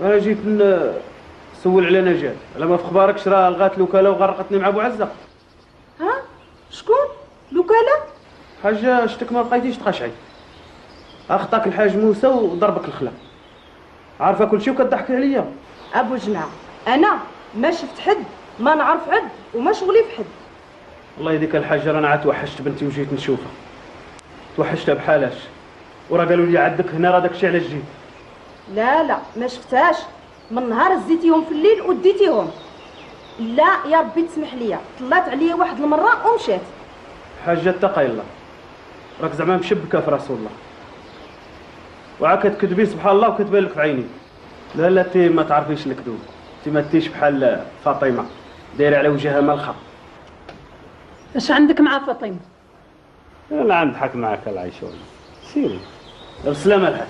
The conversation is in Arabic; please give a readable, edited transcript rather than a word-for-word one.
انا جيت نسول على نجاة، على ما في اخباركش راه لغات الوكاله وغرقتني مع ابو عزه. ها؟ شكون؟ الوكاله؟ حاجه شتك ما بقيتيش تقشعي. اخطاك الحاج موسى وضربك الخلا. عارفه كل شيء وكتضحكي عليا. ابو جماعه انا ما شفت حد، ما نعرف حد وما شغلي في حد. والله يديك الحاجه رانا عاد توحشت بنتي وجيت نشوفها. توحشتها بحالاش. وراه قالوا لي عندك هنا راه داكشي علاش جيت. لا ما شفتهاش من نهار زيتيهم في الليل وديتيهم. لا يا ربي تسمح لي، طلعت عليا واحد المره ومشات. حاجه اتقي الله، راك زعما مشبكه في رسول الله وعا كتكذبي سبحان الله وكتبان لك في عيني. لا تي ما تعرفيش الكذوب، تي ما تيش بحال فاطمه دايره على وجهها ملخه. اش عندك مع فاطمه؟ انا نضحك معاك العيشه. سيري بالسلامه الحاج.